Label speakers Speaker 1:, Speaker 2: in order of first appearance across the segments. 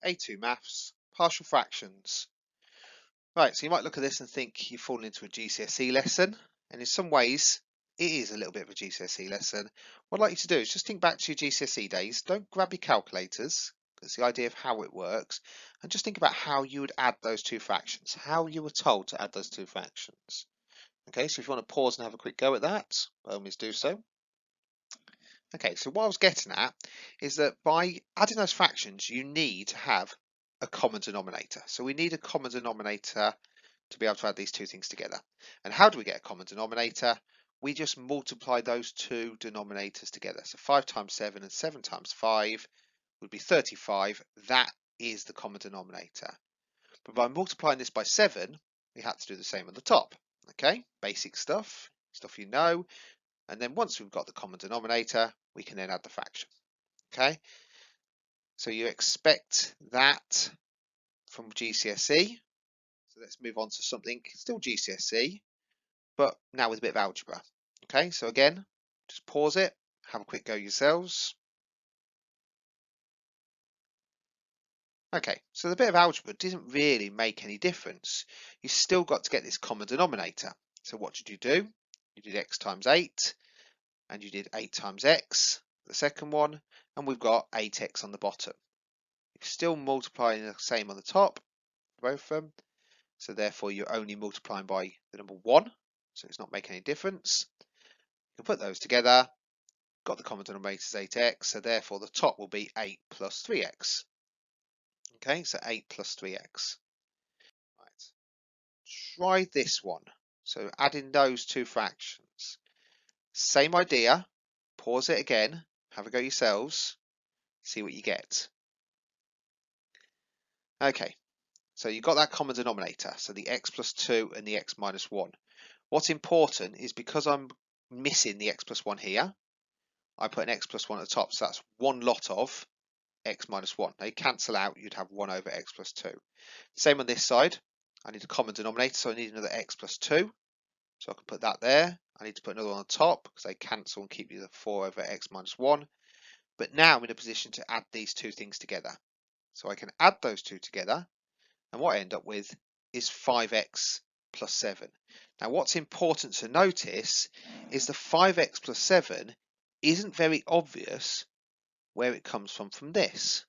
Speaker 1: A2 Maths, partial fractions. Right, so you might look at this and think you've fallen into a GCSE lesson, and in some ways it is a little bit of a GCSE lesson. What I'd like you to do is just think back to your GCSE days. Don't grab your calculators, because the idea of how it works, and just think about how you would add those two fractions, how you were told to add those two fractions. Okay, so if you want to pause and have a quick go at that, by all means do so. Okay, so what I was getting at is that by adding those fractions, you need to have a common denominator. So we need a common denominator to be able to add these two things together. And how do we get a common denominator? We just multiply those two denominators together. So 5 times 7 and 7 times 5 would be 35. That is the common denominator. But by multiplying this by 7, we had to do the same on the top. Okay, basic stuff, stuff you know. And then once we've got the common denominator, we can then add the fraction. Okay, so you expect that from GCSE. So let's move on to something still GCSE, but now with a bit of algebra. Okay, so again, just pause it, have a quick go yourselves. Okay, so the bit of algebra didn't really make any difference. You still got to get this common denominator. So what did you do? You did x times 8, and you did 8 times x, the second one, and we've got 8x on the bottom. You're still multiplying the same on the top, both of them, so therefore you're only multiplying by the number 1, so it's not making any difference. You can put those together, got the common denominator is 8x, so therefore the top will be 8 plus 3x. Okay, so 8 plus 3x. Right. Try this one. So adding those two fractions. Same idea, pause it again, have a go yourselves, see what you get. Okay, so you've got that common denominator, so the x plus 2 and the x minus 1. What's important is because I'm missing the x plus 1 here, I put an x plus 1 at the top, so that's one lot of x minus 1. They cancel out, you'd have 1 over x plus 2. Same on this side, I need a common denominator, so I need another x plus 2. So I can put that there. I need to put another one on the top because they cancel and keep you the 4 over x minus 1. But now I'm in a position to add these two things together. So I can add those two together, and what I end up with is 5x plus 7. Now what's important to notice is the 5x plus 7 isn't very obvious where it comes from this.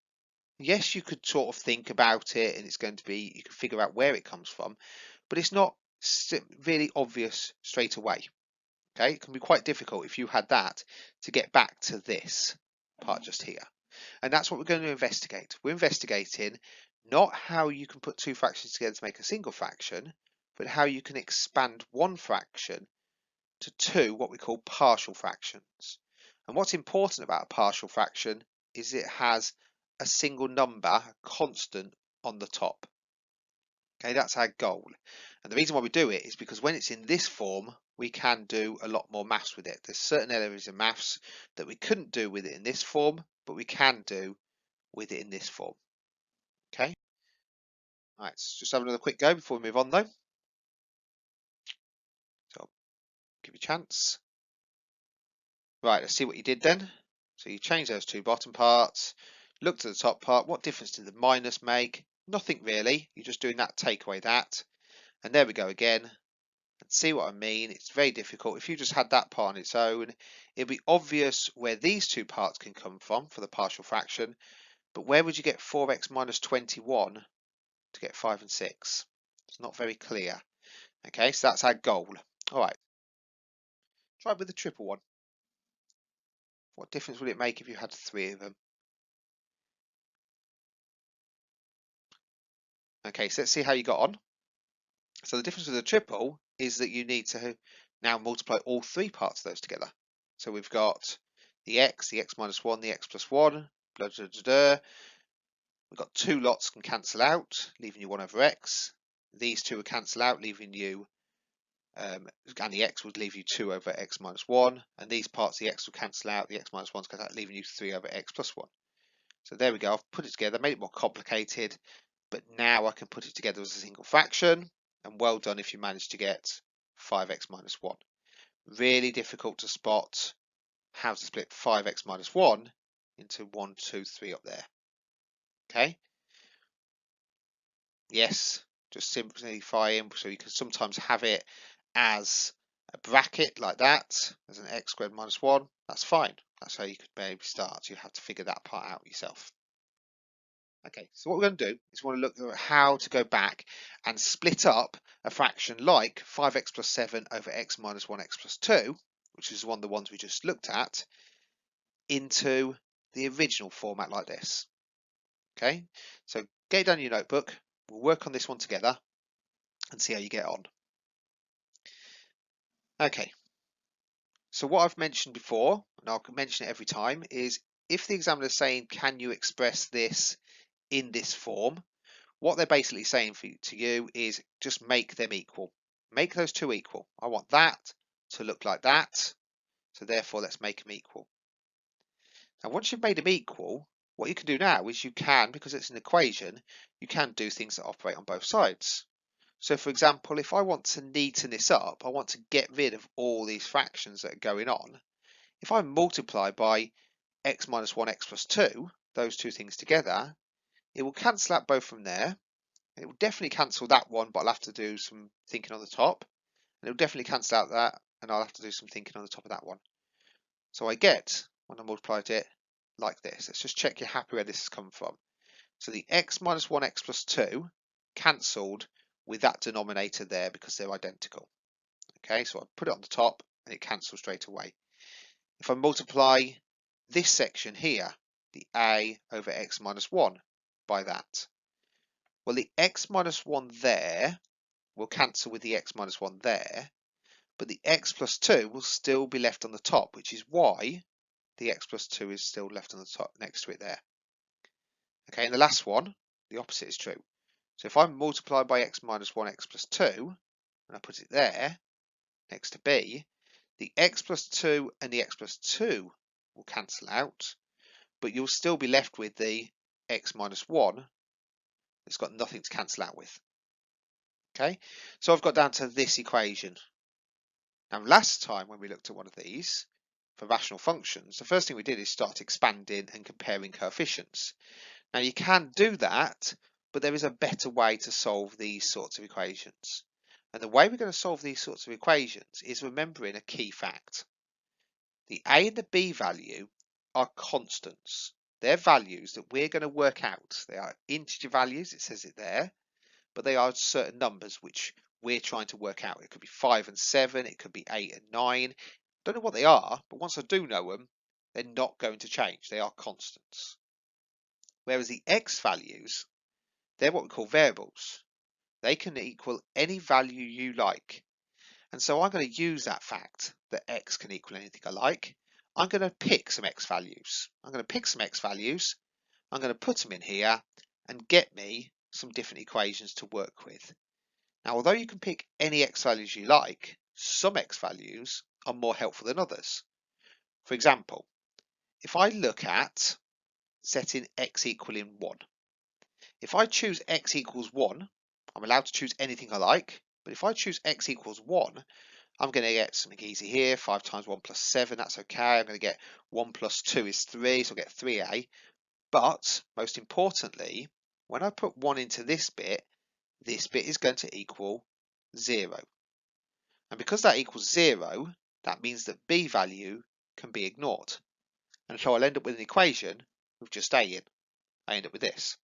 Speaker 1: Yes, you could sort of think about it and it's going to be, you can figure out where it comes from, but it's not really obvious straight away. Okay, it can be quite difficult if you had that to get back to this part just here. And that's what we're going to investigate. We're investigating not how you can put two fractions together to make a single fraction, but how you can expand one fraction to two what we call partial fractions. And what's important about a partial fraction is it has a single number, a constant on the top. Okay, that's our goal. And the reason why we do it is because when it's in this form, we can do a lot more maths with it. There's certain areas of maths that we couldn't do with it in this form, but we can do with it in this form. Okay. All right, let's just have another quick go before we move on though. So I'll give you a chance. Right, let's see what you did then. So you change those two bottom parts, look to the top part. What difference did the minus make? Nothing really. You're just doing that, take away that. And there we go again. And see what I mean? It's very difficult. If you just had that part on its own, it'd be obvious where these two parts can come from for the partial fraction. But where would you get 4x minus 21 to get 5 and 6? It's not very clear. Okay, so that's our goal. All right. Try with the triple one. What difference would it make if you had 3 of them? Okay, so let's see how you got on. So the difference with the triple is that you need to now multiply all 3 parts of those together. So we've got the x minus 1, the x plus 1, blah, blah, blah, blah. We've got 2 lots can cancel out, leaving you 1 over x. These 2 will cancel out, leaving you, and the x would leave you 2 over x minus 1. And these parts, the x will cancel out, the x minus 1 cancel out, leaving you 3 over x plus 1. So there we go. I've put it together, made it more complicated, but now I can put it together as a single fraction. And well done if you manage to get 5x minus 1. Really difficult to spot how to split 5x minus 1 into 1, 2, 3 up there. Okay, yes, just simplifying, so you can sometimes have it as a bracket like that, as an x squared minus 1. That's fine. That's how you could maybe start. You have to figure that part out yourself. Okay, so what we're going to do is we want to look at how to go back and split up a fraction like 5x plus 7 over x minus 1x plus 2, which is one of the ones we just looked at, into the original format like this. Okay, so get it down in your notebook. We'll work on this one together and see how you get on. Okay, so what I've mentioned before, and I'll mention it every time, is if the examiner is saying, can you express this in this form? What they're basically saying to you is just make them equal. Make those two equal. I want that to look like that, so therefore let's make them equal. Now once you've made them equal, what you can do now is you can, because it's an equation, you can do things that operate on both sides. So for example, if I want to neaten this up, I want to get rid of all these fractions that are going on. If I multiply by x minus 1, x plus 2, those two things together, it will cancel out both from there. It will definitely cancel that one, but I'll have to do some thinking on the top. And it will definitely cancel out that, and I'll have to do some thinking on the top of that one. So I get, when I multiplied it, like this. Let's just check you're happy where this has come from. So the x minus 1, x plus 2 cancelled with that denominator there because they're identical. Okay, so I put it on the top and it cancels straight away. If I multiply this section here, the a over x minus 1 by that, well, the x minus 1 there will cancel with the x minus 1 there, but the x plus 2 will still be left on the top, which is why the x plus 2 is still left on the top next to it there. Okay, and the last one, the opposite is true. So if I multiply by x minus 1, x plus 2, and I put it there, next to b, the x plus 2 and the x plus 2 will cancel out, but you'll still be left with the x minus 1. It's got nothing to cancel out with. Okay, so I've got down to this equation. Now last time when we looked at one of these, for rational functions, the first thing we did is start expanding and comparing coefficients. Now you can do that, but there is a better way to solve these sorts of equations. And the way we're going to solve these sorts of equations is remembering a key fact. The a and the b value are constants. They're values that we're going to work out. They are integer values, it says it there, but they are certain numbers which we're trying to work out. It could be 5 and 7, it could be 8 and 9. Don't know what they are, but once I do know them, they're not going to change. They are constants. Whereas the x values, they're what we call variables. They can equal any value you like. And so I'm going to use that fact that x can equal anything I like. I'm going to pick some x values. I'm going to pick some x values. I'm going to put them in here and get me some different equations to work with. Now, although you can pick any x values you like, some x values are more helpful than others. For example, if I look at setting x equaling 1, if I choose x equals 1, I'm allowed to choose anything I like, but if I choose x equals 1, I'm going to get something easy here, 5 times 1 plus 7, that's okay. I'm going to get 1 plus 2 is 3, so I'll get 3a. But, most importantly, when I put 1 into this bit is going to equal 0. And because that equals 0, that means that b value can be ignored. And so I'll end up with an equation with just a in. I end up with this.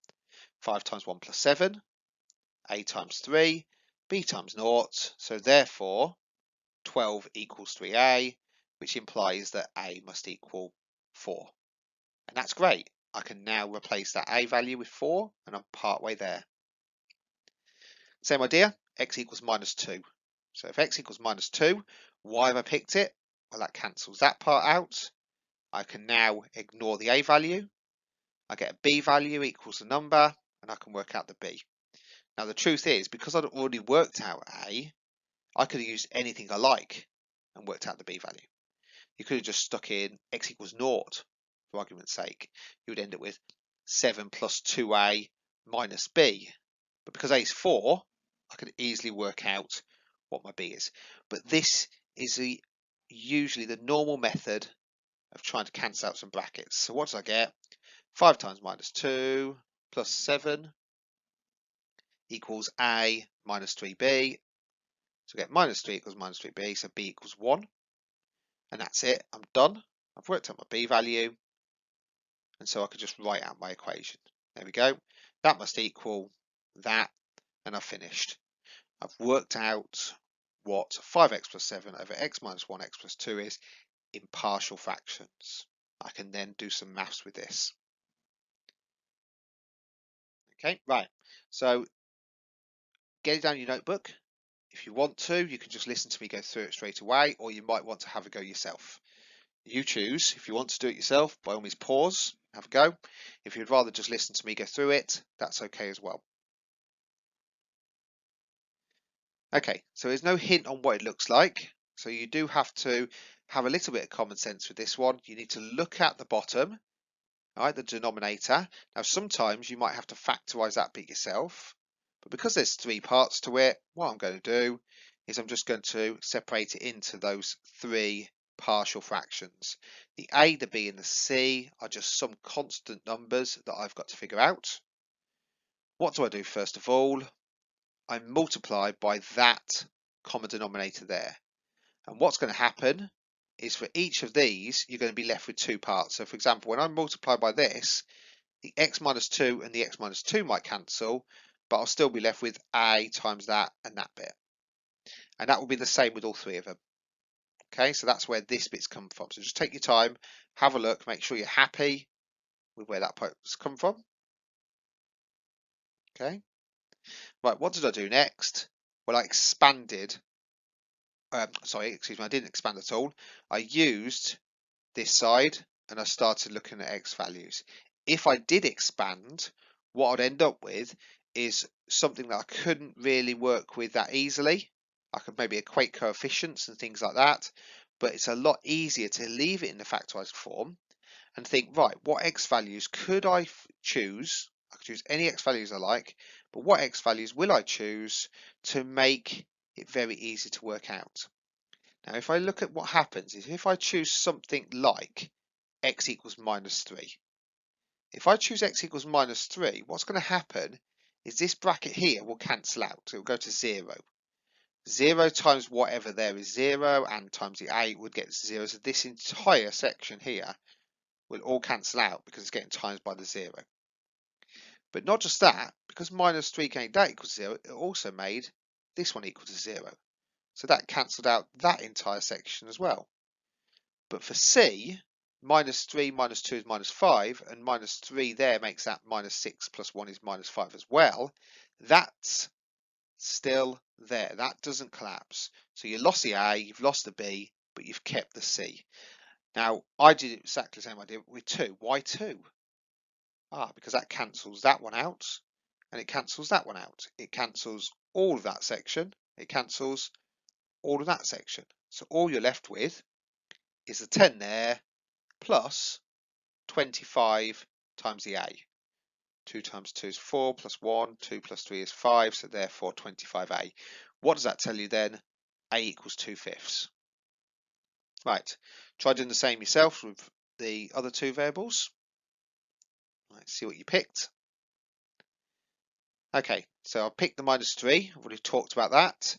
Speaker 1: 5 times 1 plus 7, a times 3, b times 0, so therefore 12 equals 3a, which implies that a must equal 4. And that's great. I can now replace that a value with 4, and I'm part way there. Same idea, x equals minus 2. So if x equals minus 2, why have I picked it? Well, that cancels that part out. I can now ignore the a value. I get a b value equals the number, and I can work out the b. Now the truth is, because I'd already worked out a, I could have used anything I like and worked out the b value. You could have just stuck in x equals 0, for argument's sake. You would end up with 7 plus 2a minus b. But because a is 4, I could easily work out what my b is. But this is usually the normal method of trying to cancel out some brackets. So what does I get? 5 times minus 2 plus 7 equals A minus 3B. So we get minus 3 equals minus 3B, so B equals 1. And that's it, I'm done. I've worked out my B value. And so I could just write out my equation. There we go. That must equal that, and I've finished. I've worked out what 5x plus 7 over x minus 1x plus 2 is in partial fractions. I can then do some maths with this. Okay, right. So get it down in your notebook. If you want to, you can just listen to me go through it straight away, or you might want to have a go yourself. You choose. If you want to do it yourself, by all means pause, have a go. If you'd rather just listen to me go through it, that's okay as well. Okay, so there's no hint on what it looks like. So you do have to have a little bit of common sense with this one. You need to look at the bottom, right, the denominator. Now sometimes you might have to factorize that bit yourself, but because there's 3 parts to it, what I'm going to do is I'm just going to separate it into those 3 partial fractions. The A, the B and the C are just some constant numbers that I've got to figure out. What do I do first of all? I multiply by that common denominator there. And what's going to happen is for each of these, you're going to be left with 2 parts. So for example, when I multiply by this, the x minus 2 and the x minus 2 might cancel, but I'll still be left with A times that and that bit. And that will be the same with all 3 of them. Okay, so that's where this bit's come from. So just take your time, have a look, make sure you're happy with where that part's come from. Okay, right, what did I do next? Well, I expanded. Sorry, excuse me, I didn't expand at all. I used this side and I started looking at x values. If I did expand, what I'd end up with is something that I couldn't really work with that easily. I could maybe equate coefficients and things like that, but it's a lot easier to leave it in the factorized form and think, right, what x values could I choose? I could choose any x values I like, but what x values will I choose to make it very easy to work out? Now, if I look at what happens is if I choose something like x equals minus 3. If I choose x equals minus 3, what's going to happen is this bracket here will cancel out. It will go to 0. 0 times whatever there is 0 and times the a would get 0. So this entire section here will all cancel out because it's getting times by the 0. But not just that, because minus 3 can make that equals 0, it also made this one equal to 0. So that cancelled out that entire section as well. But for C, minus 3 minus 2 is minus 5, and minus 3 there makes that minus 6 plus 1 is minus 5 as well. That's still there. That doesn't collapse. So you lost the A, you've lost the B, but you've kept the C. Now, I did exactly the same idea with 2. Why 2? Because that cancels that one out, and it cancels that one out. It cancels all of that section. It cancels all of that section. So all you're left with is the 10 there plus 25 times the A. 2 times 2 is 4 plus 1, 2 plus 3 is 5, so therefore 25A. What does that tell you then? A equals 2/5. Right, try doing the same yourself with the other 2 variables. Let's see what you picked. Okay, so I picked the minus 3, I've already talked about that,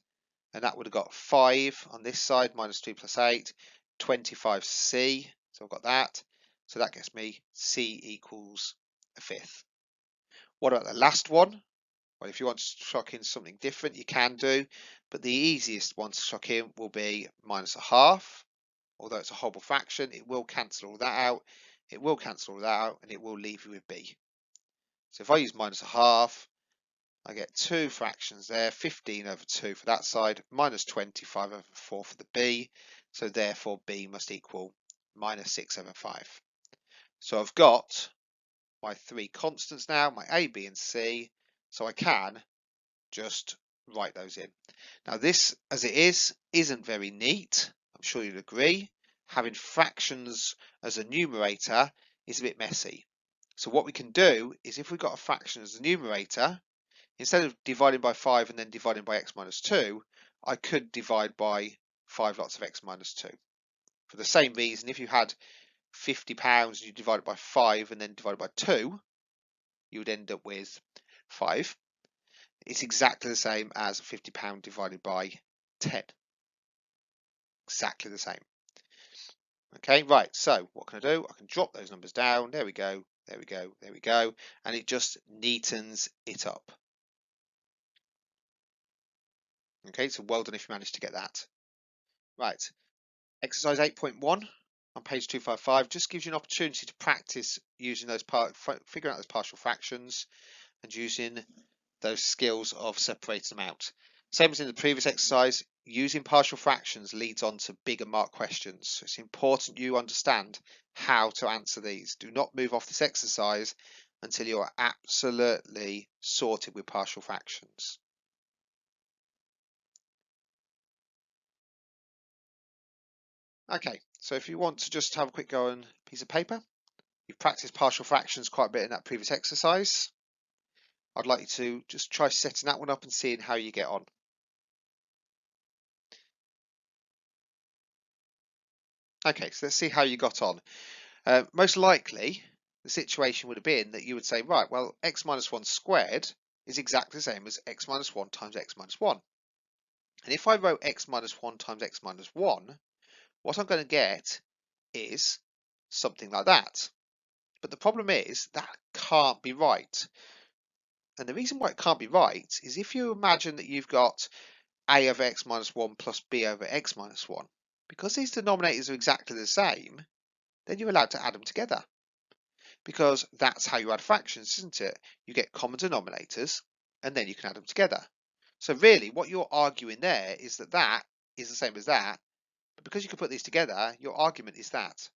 Speaker 1: and that would have got 5 on this side, minus 3 plus 8, 25C, so I've got that. So that gets me C equals 1/5. What about the last one? Well, if you want to chuck in something different, you can do, but the easiest one to chuck in will be minus 1/2. Although it's a whole fraction, it will cancel all that out, it will cancel all that out, and it will leave you with B. So if I use minus 1/2, I get 2 fractions there, 15 over 2 for that side, minus 25 over 4 for the B, so therefore B must equal minus 6 over 5. So I've got my 3 constants now, my A, B and C, so I can just write those in. Now this, as it is, isn't very neat, I'm sure you'd agree. Having fractions as a numerator is a bit messy. So what we can do is if we've got a fraction as a numerator, instead of dividing by 5 and then dividing by x minus 2, I could divide by 5 lots of x minus 2. For the same reason, if you had £50 and you divide it by 5 and then divide it by 2, you would end up with 5. It's exactly the same as £50 divided by 10. Exactly the same. Okay, right, so what can I do? I can drop those numbers down. There we go, there we go, there we go. And it just neatens it up. Okay, so well done if you managed to get that. Right, exercise 8.1 on page 255 just gives you an opportunity to practice using those figuring out those partial fractions and using those skills of separating them out. Same as in the previous exercise, using partial fractions leads on to bigger mark questions. So it's important you understand how to answer these. Do not move off this exercise until you are absolutely sorted with partial fractions. Okay, so if you want to just have a quick go on a piece of paper, you've practiced partial fractions quite a bit in that previous exercise. I'd like you to just try setting that one up and seeing how you get on. Okay, so let's see how you got on. Most likely, the situation would have been that you would say, right, well, x minus 1 squared is exactly the same as x minus 1 times x minus 1. And if I wrote x minus 1 times x minus 1, what I'm going to get is something like that. But the problem is that can't be right. And the reason why it can't be right is if you imagine that you've got a over x minus 1 plus b over x minus 1, because these denominators are exactly the same, then you're allowed to add them together. Because that's how you add fractions, isn't it? You get common denominators and then you can add them together. So really what you're arguing there is that that is the same as that, but because you can put these together, your argument is that.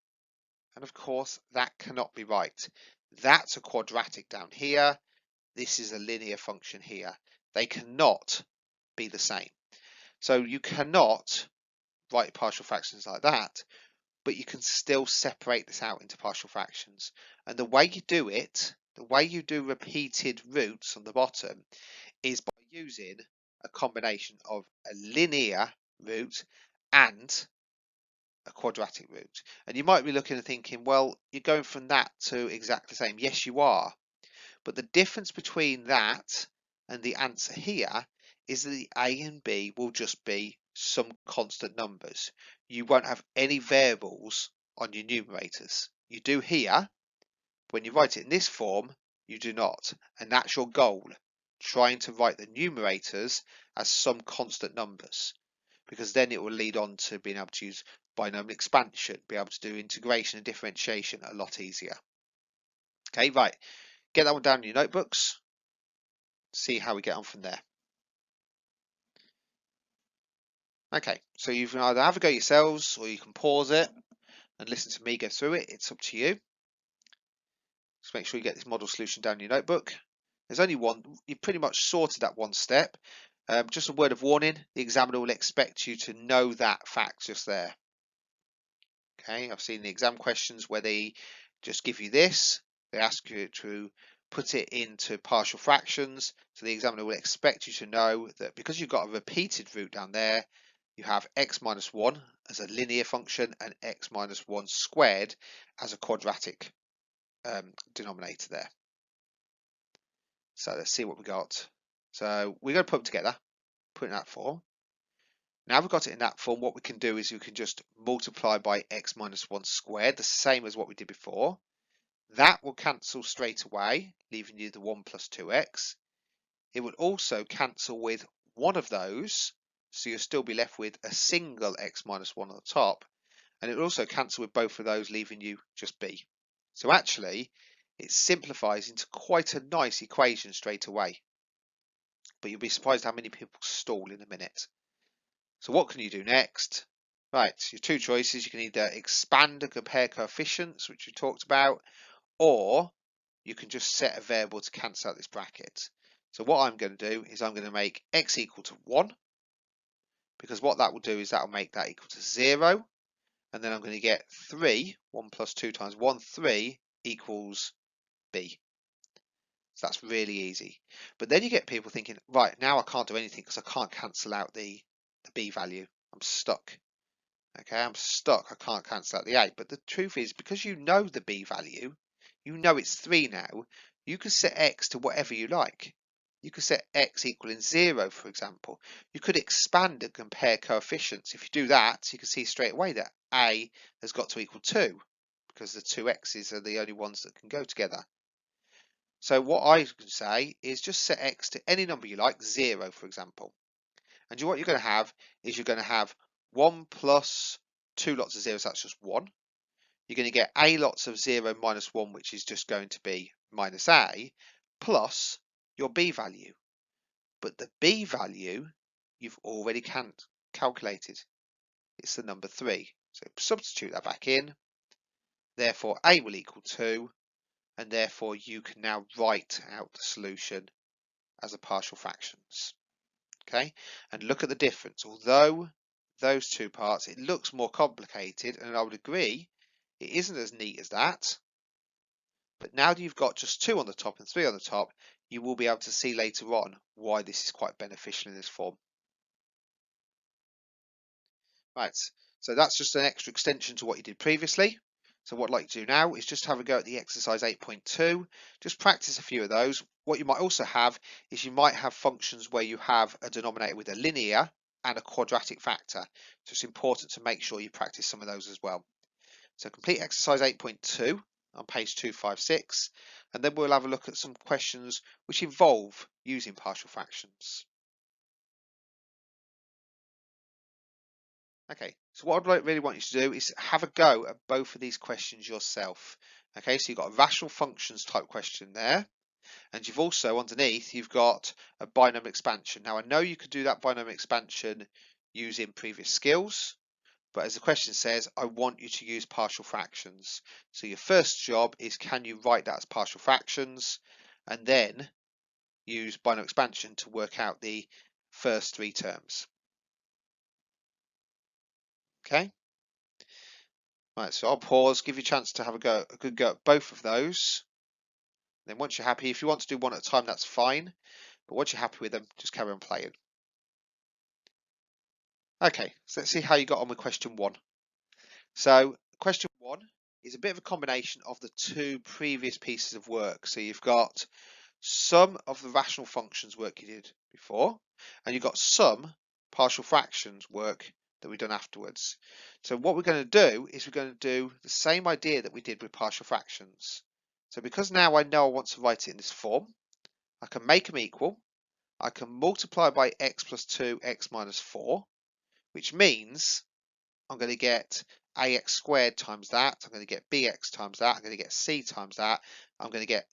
Speaker 1: And of course, that cannot be right. That's a quadratic down here. This is a linear function here. They cannot be the same. So you cannot write partial fractions like that, but you can still separate this out into partial fractions. And the way you do it, the way you do repeated roots on the bottom, is by using a combination of a linear root and a quadratic root. And you might be looking and thinking, well, you're going from that to exactly the same. Yes, you are. But the difference between that and the answer here is that the a and b will just be some constant numbers. You won't have any variables on your numerators. You do here. When you write it in this form, you do not. And that's your goal, trying to write the numerators as some constant numbers, because then it will lead on to being able to use binomial expansion, be able to do integration and differentiation a lot easier. Okay, right. Get that one down in your notebooks. See how we get on from there. Okay, so you can either have a go yourselves or you can pause it and listen to me go through it. It's up to you. Just make sure you get this model solution down in your notebook. There's only one. You pretty much sorted that one step. Just a word of warning, the examiner will expect you to know that fact just there. Okay, I've seen the exam questions where they just give you this. They ask you to put it into partial fractions. So the examiner will expect you to know that because you've got a repeated root down there, you have x minus 1 as a linear function and x minus 1 squared as a quadratic denominator there. So let's see what we got. So we're going to put them together, put in that form. Now we've got it in that form, what we can do is we can just multiply by x minus 1 squared, the same as what we did before. That will cancel straight away, leaving you the 1 plus 2x. It would also cancel with one of those, so you'll still be left with a single x minus 1 on the top. And it will also cancel with both of those, leaving you just b. So actually, it simplifies into quite a nice equation straight away. But you'll be surprised how many people stall in a minute. So what can you do next? Right, your two choices. You can either expand and compare coefficients, which we talked about, or you can just set a variable to cancel out this bracket. So what I'm going to do is I'm going to make x equal to 1, because what that will do is that will make that equal to 0. And then I'm going to get 3, 1 plus 2 times 1, 3 equals b. So that's really easy. But then you get people thinking, right, now I can't do anything because I can't cancel out the b value. I'm stuck. Okay, I'm stuck. I can't cancel out the a. But the truth is, because you know the b value, you know it's 3 now, you can set x to whatever you like. you could set x equaling 0, for example. You could expand and compare coefficients. If you do that, you can see straight away that a has got to equal 2 because the two x's are the only ones that can go together. So what I can say is just set x to any number you like, 0 for example. And what you're going to have is you're going to have 1 plus 2 lots of zeros, that's just 1. You're going to get a lots of 0 minus 1, which is just going to be minus a, plus your b value. But the b value you've already calculated. It's the number 3. So substitute that back in. Therefore, a will equal 2. And therefore, you can now write out the solution as a partial fractions. Okay, and look at the difference. Although those two parts, it looks more complicated, and I would agree, it isn't as neat as that. But now that you've got just 2 on the top and 3 on the top, you will be able to see later on why this is quite beneficial in this form. Right, so that's just an extra extension to what you did previously. So what I'd like to do now is just have a go at the exercise 8.2. Just practice a few of those. What you might also have is you might have functions where you have a denominator with a linear and a quadratic factor. So it's important to make sure you practice some of those as well. So complete exercise 8.2 on page 256, and then we'll have a look at some questions which involve using partial fractions. Okay, so what I'd really want you to do is have a go at both of these questions yourself. Okay, so you've got a rational functions type question there, and you've also underneath you've got a binomial expansion. Now I know you could do that binomial expansion using previous skills, but as the question says, I want you to use partial fractions. So your first job is, can you write that as partial fractions, and then use binomial expansion to work out the first 3 terms. Okay. Right, so I'll pause, give you a chance to have a good go at both of those. Then once you're happy, if you want to do one at a time, that's fine. But once you're happy with them, just carry on playing. Okay, so let's see how you got on with question 1. So question 1 is a bit of a combination of the 2 previous pieces of work. So you've got some of the rational functions work you did before, and you've got some partial fractions work that we've done afterwards. So what we're going to do is we're going to do the same idea that we did with partial fractions. So because now I know I want to write it in this form, I can make them equal. I can multiply by x plus 2, x minus 4, which means I'm going to get ax squared times that, I'm going to get bx times that, I'm going to get c times that, I'm going to get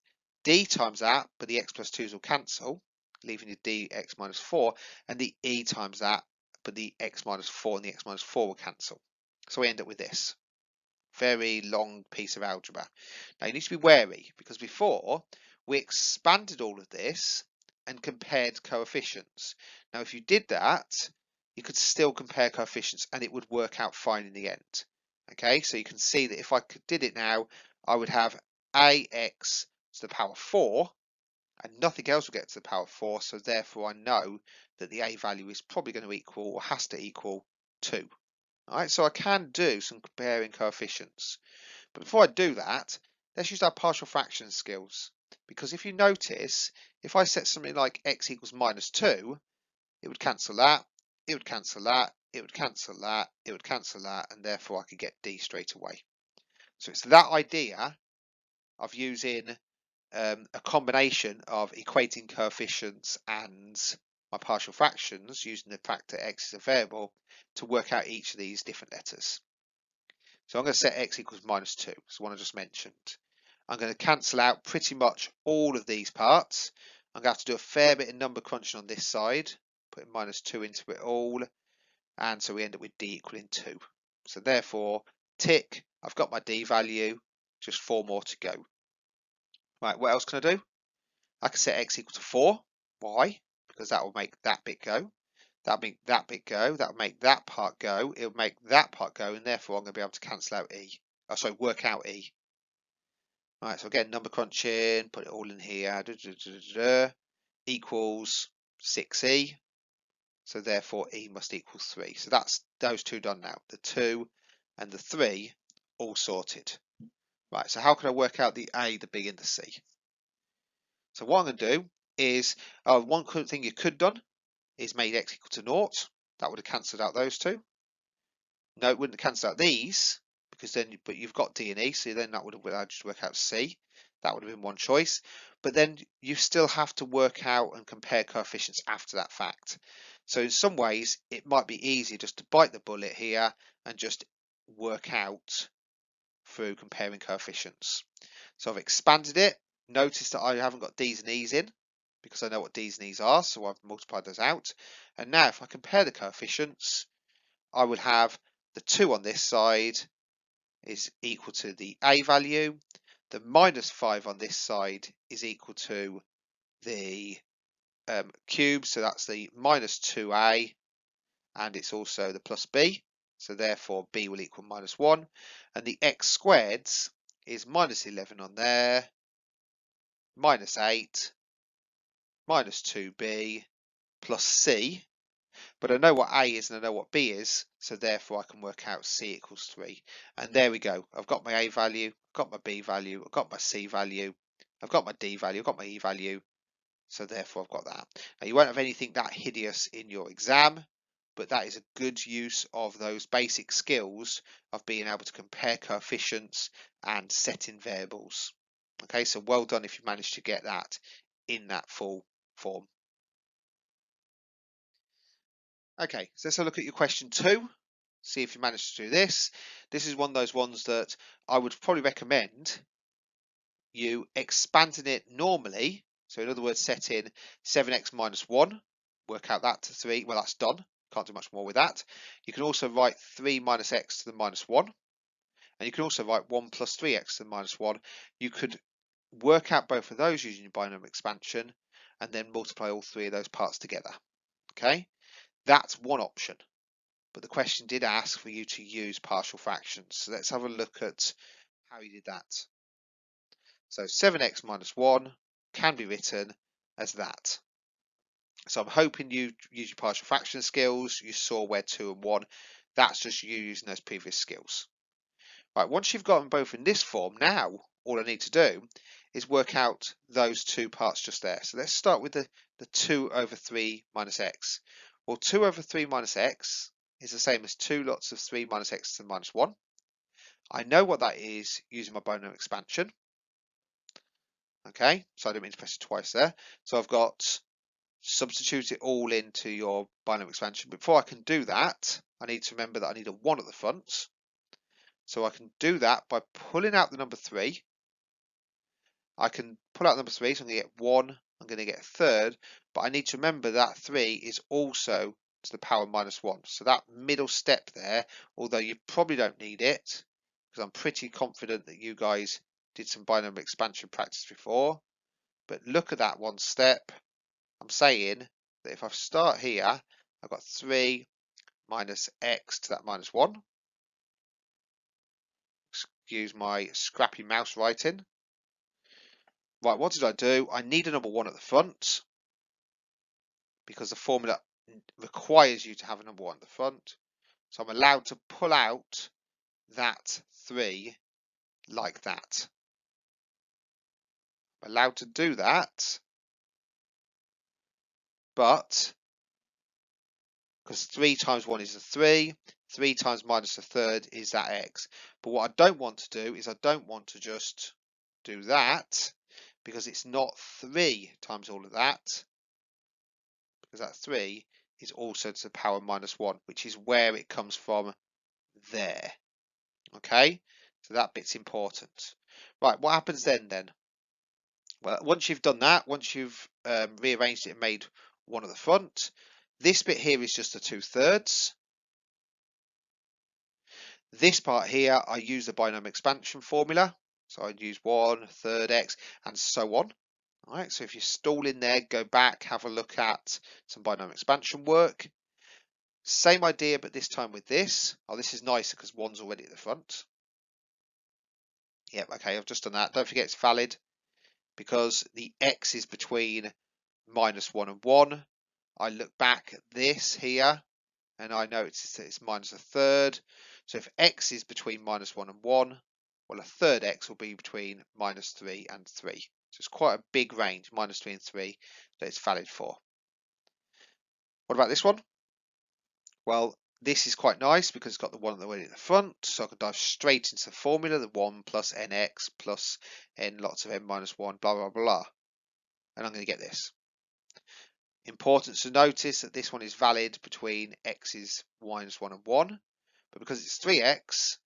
Speaker 1: d times that, but the x plus 2's will cancel, leaving the dx minus 4, and the e times that, but the x minus 4 and the x minus 4 will cancel. So we end up with this very long piece of algebra. Now you need to be wary, because before we expanded all of this and compared coefficients. Now if you did that, you could still compare coefficients and it would work out fine in the end. Okay, so you can see that if I did it now, I would have ax to the power 4 and nothing else will get to the power 4, so therefore I know that the a value is probably going to equal, or has to equal, 2. Alright, so I can do some comparing coefficients. But before I do that, let's use our partial fraction skills. Because if you notice, if I set something like x equals minus 2, it would cancel that, it would cancel that, it would cancel that, it would cancel that, and therefore I could get d straight away. So it's that idea of using a combination of equating coefficients and my partial fractions using the fact that x is a variable to work out each of these different letters. So I'm going to set x equals minus 2, it's the one I just mentioned. I'm going to cancel out pretty much all of these parts. I'm going to have to do a fair bit of number crunching on this side, putting minus 2 into it all, and so we end up with d equaling 2. So therefore, tick, I've got my d value, just 4 more to go. Right, what else can I do? I can set x equal to 4. Why? Because that will make that bit go. That'll make that bit go. That'll make that part go. It'll make that part go, and therefore I'm going to be able to cancel out e. Oh, sorry, work out e. Right, so again, number crunching, put it all in here. Equals 6e. So therefore e must equal 3. So that's those two done now. The 2 and the 3 all sorted. Right, so how can I work out the a, the b and the c? So what I'm going to do is one thing you could have done is made x equal to 0. That would have cancelled out those two. No, it wouldn't have cancelled out these, because then, but you've got D and E, so then that would have allowed you to work out C. That would have been one choice. But then you still have to work out and compare coefficients after that fact. So in some ways, it might be easy just to bite the bullet here and just work out through comparing coefficients. So I've expanded it. Notice that I haven't got D's and E's in, because I know what D's and E's are, so I've multiplied those out. And now if I compare the coefficients, I would have the 2 on this side is equal to the A value. The -5 on this side is equal to the cube, so that's the -2A, and it's also the plus B. So therefore B will equal -1. And the x squareds is -11 on there, -8, -2B, plus C. But I know what A is and I know what B is, so therefore I can work out C equals 3. And there we go. I've got my A value, I've got my B value, I've got my C value, I've got my D value, I've got my E value, so therefore I've got that. Now you won't have anything that hideous in your exam, but that is a good use of those basic skills of being able to compare coefficients and setting variables. Okay, so well done if you managed to get that in that full form. Okay, so let's have a look at your question 2. See if you managed to do this. This is one of those ones that I would probably recommend you expanding it normally. So in other words, set in 7x minus 1, work out that to 3. Well, that's done. Can't do much more with that. You can also write 3 minus x to the minus 1. And you can also write 1 plus 3x to the minus 1. You could work out both of those using your binomial expansion and then multiply all three of those parts together. Okay, that's one option. But the question did ask for you to use partial fractions. So let's have a look at how you did that. So 7x minus 1 can be written as that. So I'm hoping you use your partial fraction skills. You saw where 2 and 1. That's just you using those previous skills. Right, once you've got them both in this form, now all I need to do is work out those two parts just there. So let's start with the 2 over 3 minus x. Well, 2 over 3 minus x is the same as 2 lots of 3 minus x to the minus 1. I know what that is using my binomial expansion. Okay, so I didn't mean to press it twice there. So I've got substitute it all into your binomial expansion. Before I can do that, I need to remember that I need a 1 at the front. So I can do that by pulling out the number 3. I can pull out number 3, so I'm going to get 1, I'm going to get a third, but I need to remember that 3 is also to the power minus 1. So that middle step there, although you probably don't need it, because I'm pretty confident that you guys did some binomial expansion practice before, but look at that one step. I'm saying that if I start here, I've got 3 minus x to that minus 1. Excuse my scrappy mouse writing. Right, what did I do? I need a number 1 at the front because the formula requires you to have a number 1 at the front. So I'm allowed to pull out that 3 like that. I'm allowed to do that, but because 3 times 1 is a 3, 3 times minus a third is that x. But what I don't want to do is I don't want to just do that, because it's not 3 times all of that, because that 3 is also to the power minus 1, which is where it comes from there. Okay, so that bit's important. Right, what happens then? Well, once you've done that, once you've rearranged it and made 1 at the front, this bit here is just the 2/3. This part here, I use the binomial expansion formula. So I'd use 1/3 x and so on. All right, so if you're still in there, go back, have a look at some binomial expansion work. Same idea, but this time with this. Oh, this is nicer because 1's already at the front. Yep, okay, I've just done that. Don't forget it's valid because the x is between minus 1 and 1. I look back at this here and I notice that it's minus a third. So if x is between minus 1 and 1, well, a third x will be between minus 3 and 3. So it's quite a big range, -3 and 3, that it's valid for. What about this one? Well, this is quite nice because it's got the 1 at the front, so I can dive straight into the formula, the 1 plus nx plus n lots of n minus 1, blah, blah, blah. And I'm going to get this. Important to notice that this one is valid between x's -1 and 1, but because it's 3x,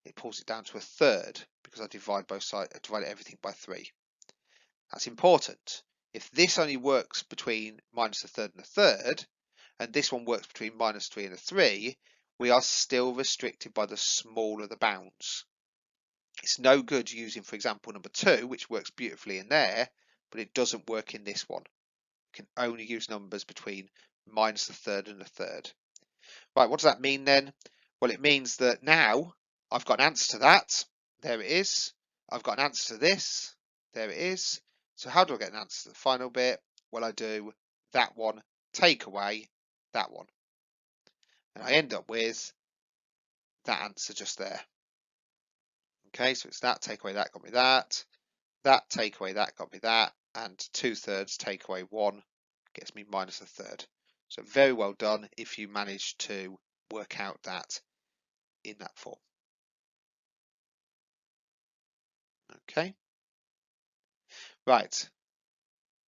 Speaker 1: it pulls it down to a third because I divide both sides, I divide everything by 3. That's important. If this only works between minus a third and a third, and this one works between -3 and a 3, we are still restricted by the smaller the bounds. It's no good using, for example, number 2, which works beautifully in there, but it doesn't work in this one. You can only use numbers between minus a third and a third. Right, what does that mean then? Well, it means that now I've got an answer to that. There it is. I've got an answer to this. There it is. So how do I get an answer to the final bit? Well, I do that one, take away that one. And I end up with that answer just there. Okay, so it's that, take away that, got me that. That, take away that, got me that. And 2/3 take away 1 gets me minus a third. So very well done if you manage to work out that in that form. Okay. Right.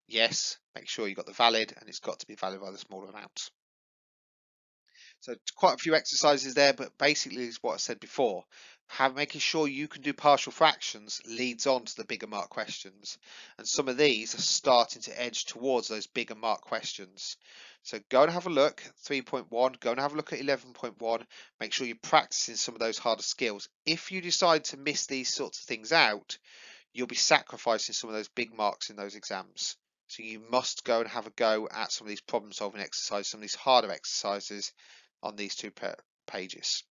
Speaker 1: Yes, make sure you got the valid, and it's got to be valid by the smaller amount. So quite a few exercises there, but basically is what I said before. Making sure you can do partial fractions leads on to the bigger mark questions. And some of these are starting to edge towards those bigger mark questions. So go and have a look at 3.1, go and have a look at 11.1. Make sure you're practicing some of those harder skills. If you decide to miss these sorts of things out, you'll be sacrificing some of those big marks in those exams. So you must go and have a go at some of these problem solving exercises, some of these harder exercises on these two pages.